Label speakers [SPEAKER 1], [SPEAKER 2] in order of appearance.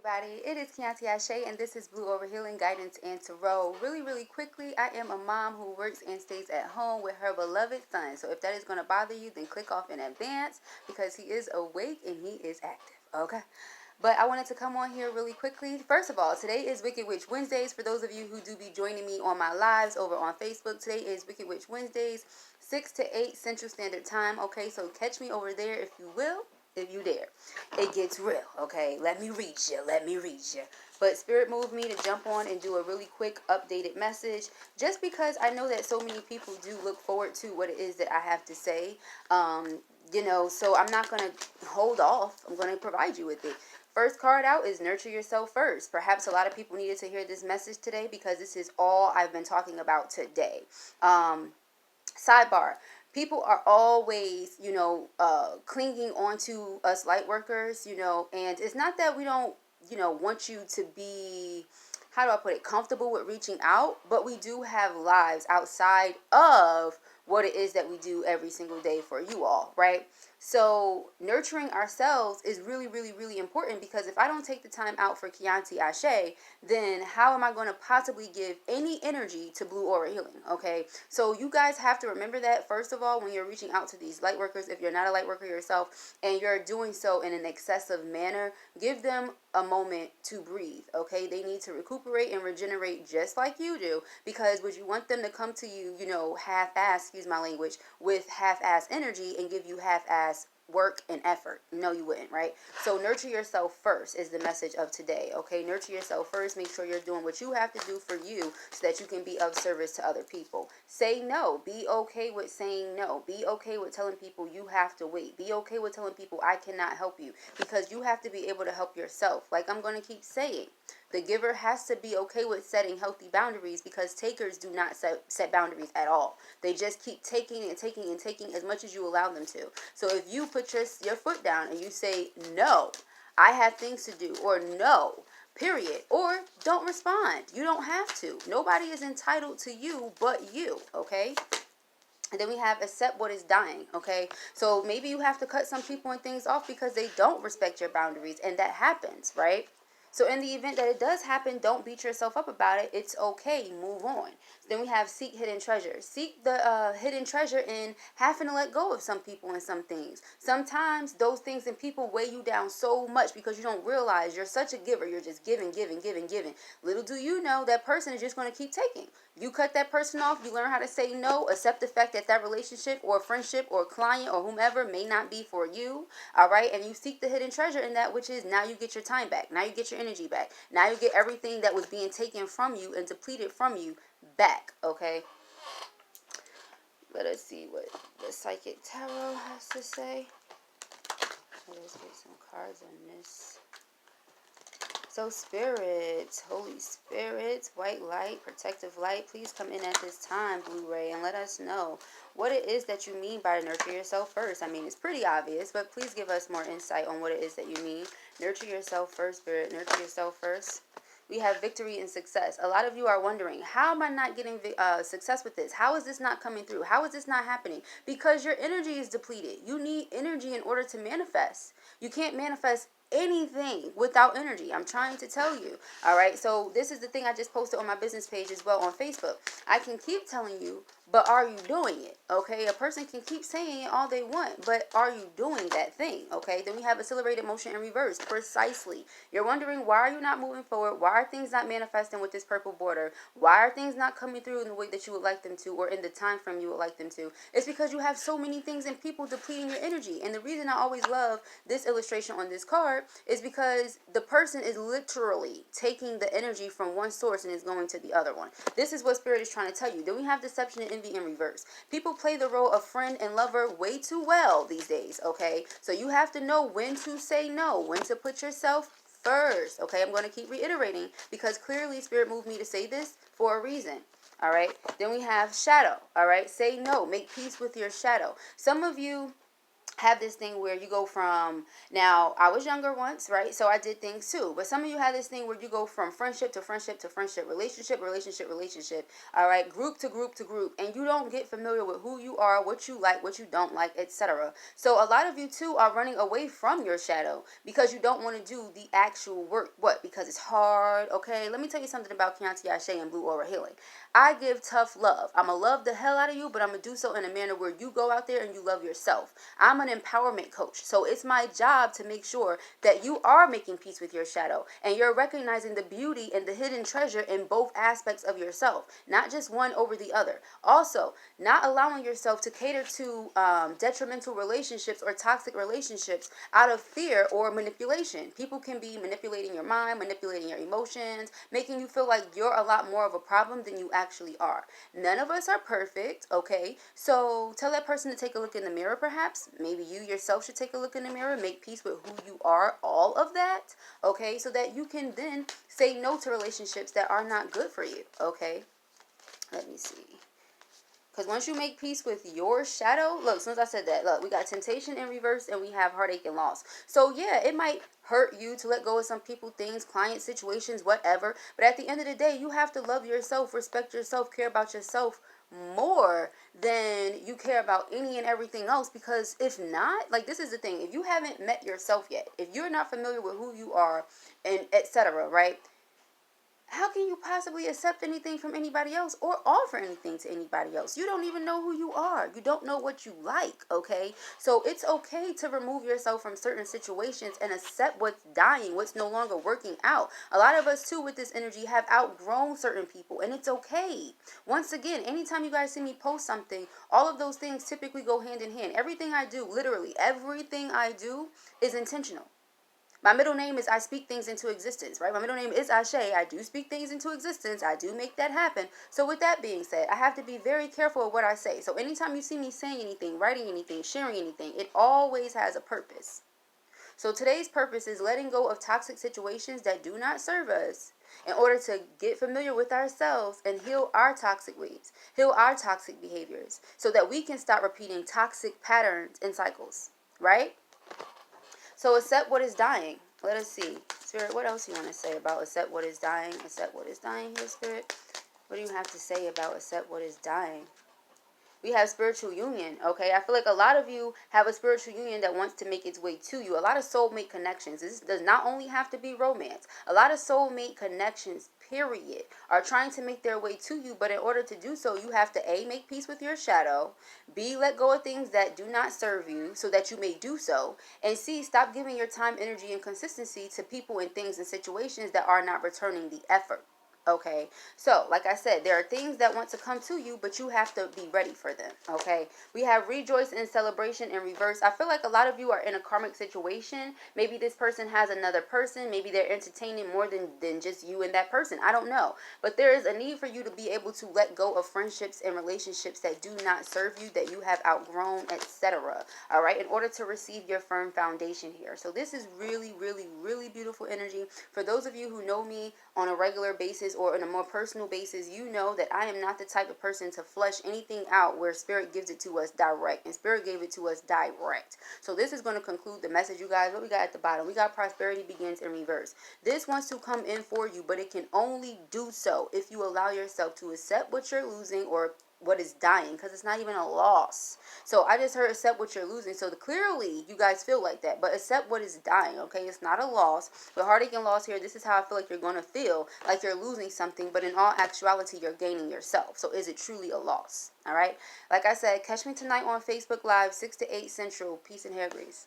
[SPEAKER 1] Everybody, it is Keontae Ashe, and this is Blue Over Healing Guidance and Tarot. Really quickly, I am a mom who works and stays at home with her beloved son. So if that is going to bother you, then click off in advance because he is awake and he is active. Okay? But I wanted to come on here really quickly. First of all, today is Wicked Witch Wednesdays. For those of you who do be joining me on my lives over on Facebook, today is Wicked Witch Wednesdays, 6 to 8 Central Standard Time. Okay, so catch me over there if you will. If you dare. It gets real, okay? Let me reach you. But Spirit moved me to jump on and do a really quick updated message just because I know that so many people do look forward to what it is that I have to say. So I'm not going to hold off. I'm going to provide you with it. First card out is Nurture Yourself First. Perhaps a lot of people needed to hear this message today because this is all I've been talking about today. Sidebar. People are always, clinging onto us light workers, and it's not that we don't, want you to be, how do I put it, comfortable with reaching out, but we do have lives outside of what it is that we do every single day for you all, right? So nurturing ourselves is really important because if I don't take the time out for Keontae Ashe, then how am I going to possibly give any energy to Blue Aura Healing, okay? So you guys have to remember that, first of all, when you're reaching out to these light workers, if you're not a light worker yourself and you're doing so in an excessive manner, give them a moment to breathe, okay? They need to recuperate and regenerate just like you do, because would you want them to come to you, half-ass, excuse my language, with half-ass energy and give you half-ass work and effort? No, you wouldn't, right? So nurture yourself first is the message of today, okay? Nurture yourself first. Make sure you're doing what you have to do for you so that you can be of service to other people. Say no. Be okay with saying no. Be okay with telling people you have to wait. Be okay with telling people I cannot help you, because you have to be able to help yourself. Like I'm going to keep saying, the giver has to be okay with setting healthy boundaries, because takers do not set boundaries at all. They just keep taking and taking and taking as much as you allow them to. So if you put your foot down and you say, no, I have things to do, or no, period, or don't respond. You don't have to. Nobody is entitled to you but you, okay? And then we have accept what is dying, okay? So maybe you have to cut some people and things off because they don't respect your boundaries, and that happens, right? So in the event that it does happen, don't beat yourself up about it. It's okay. Move on. Then we have seek hidden treasure. Seek the hidden treasure in having to let go of some people and some things. Sometimes those things and people weigh you down so much because you don't realize you're such a giver. You're just giving. Little do you know that person is just going to keep taking. You cut that person off, you learn how to say no, accept the fact that that relationship or friendship or client or whomever may not be for you, all right? And you seek the hidden treasure in that, which is now you get your time back. Now you get your energy back. Now you get everything that was being taken from you and depleted from you back, okay? Let us see what the Psychic Tarot has to say. Let us get some cards on this. So spirits, Holy Spirit, white light, protective light, please come in at this time, Blu-ray, and let us know what it is that you mean by nurture yourself first. I mean, it's pretty obvious, but please give us more insight on what it is that you mean. Nurture yourself first, Spirit. Nurture yourself first. We have victory and success. A lot of you are wondering, how am I not getting success with this? How is this not coming through? How is this not happening? Because your energy is depleted. You need energy in order to manifest. You can't manifest anything without energy. I'm trying to tell you. All right. So this is the thing I just posted on my business page as well on Facebook. I can keep telling you, but are you doing it? Okay. A person can keep saying it all they want, but are you doing that thing? Okay. Then we have accelerated motion in reverse. Precisely. You're wondering, why are you not moving forward? Why are things not manifesting with this purple border? Why are things not coming through in the way that you would like them to, or in the time frame you would like them to? It's because you have so many things and people depleting your energy. And the reason I always love this illustration on this card is because the person is literally taking the energy from one source and is going to the other one. This is what Spirit is trying to tell you. Then we have deception and envy in reverse. People play the role of friend and lover way too well these days, okay? So you have to know when to say no, when to put yourself first, okay? I'm going to keep reiterating because clearly Spirit moved me to say this for a reason. All right. Then we have shadow. All right. Say no. Make peace with your shadow. Some of you have this thing where you go from, now I was younger once, right? So I did things too, but some of you have this thing where you go from friendship to friendship to friendship, relationship, all right, group to group to group, and you don't get familiar with who you are, what you like, what you don't like, etc. So a lot of you too are running away from your shadow because you don't want to do the actual work. What? Because it's hard. Okay, let me tell you something about Chianti Ashe and Blue Aura Healing. I give tough love. I'm going to love the hell out of you, but I'm going to do so in a manner where you go out there and you love yourself. I'm an empowerment coach, so it's my job to make sure that you are making peace with your shadow and you're recognizing the beauty and the hidden treasure in both aspects of yourself, not just one over the other. Also, not allowing yourself to cater to detrimental relationships or toxic relationships out of fear or manipulation. People can be manipulating your mind, manipulating your emotions, making you feel like you're a lot more of a problem than you actually are. None of us are perfect, okay? So tell that person to take a look in the mirror, perhaps. Maybe you yourself should take a look in the mirror, make peace with who you are, all of that, okay? So that you can then say no to relationships that are not good for you, okay? Let me see. Because once you make peace with your shadow, look, as soon as I said that, look, we got temptation in reverse and we have heartache and loss. So yeah, it might hurt you to let go of some people, things, client situations, whatever. But at the end of the day, you have to love yourself, respect yourself, care about yourself more than you care about any and everything else. Because if not, like, this is the thing, if you haven't met yourself yet, if you're not familiar with who you are and etc., right? How can you possibly accept anything from anybody else or offer anything to anybody else? You don't even know who you are. You don't know what you like, okay? So it's okay to remove yourself from certain situations and accept what's dying, what's no longer working out. A lot of us, too, with this energy have outgrown certain people, and it's okay. Once again, anytime you guys see me post something, all of those things typically go hand in hand. Everything I do, literally everything I do is intentional. My middle name is I speak things into existence, right? My middle name is Ashe. I do speak things into existence. I do make that happen. So with that being said, I have to be very careful of what I say. So anytime you see me saying anything, writing anything, sharing anything, it always has a purpose. So today's purpose is letting go of toxic situations that do not serve us in order to get familiar with ourselves and heal our toxic ways, heal our toxic behaviors, so that we can stop repeating toxic patterns and cycles, right? So accept what is dying. Let us see. Spirit, what else you want to say about accept what is dying? Accept what is dying here, Spirit. What do you have to say about accept what is dying? We have spiritual union, okay? I feel like a lot of you have a spiritual union that wants to make its way to you. A lot of soulmate connections. This does not only have to be romance. A lot of soulmate connections, period, are trying to make their way to you. But in order to do so, you have to A, make peace with your shadow. B, let go of things that do not serve you so that you may do so. And C, stop giving your time, energy, and consistency to people and things and situations that are not returning the effort. Okay, so like I said, there are things that want to come to you, but you have to be ready for them. Okay, we have rejoice and celebration in reverse. I feel like a lot of you are in a karmic situation. Maybe this person has another person. Maybe they're entertaining more than just you and that person. I don't know, but there is a need for you to be able to let go of friendships and relationships that do not serve you, that you have outgrown, etc. All right, in order to receive your firm foundation here. So this is really, really, really beautiful energy. For those of you who know me on a regular basis or on a more personal basis, you know that I am not the type of person to flesh anything out where Spirit gives it to us direct, and Spirit gave it to us direct. So this is going to conclude the message, you guys. What we got at the bottom? We got prosperity begins in reverse. This wants to come in for you, but it can only do so if you allow yourself to accept what you're losing or what is dying, because it's not even a loss. So I just heard accept what you're losing. So clearly you guys feel like that, but accept what is dying. Okay, it's not a loss. With heartache and loss here, this is how I feel like you're going to feel, like you're losing something, but in all actuality you're gaining yourself. So is it truly a loss? All right, like I said, catch me tonight on Facebook Live 6 to 8 Central. Peace and hair grease.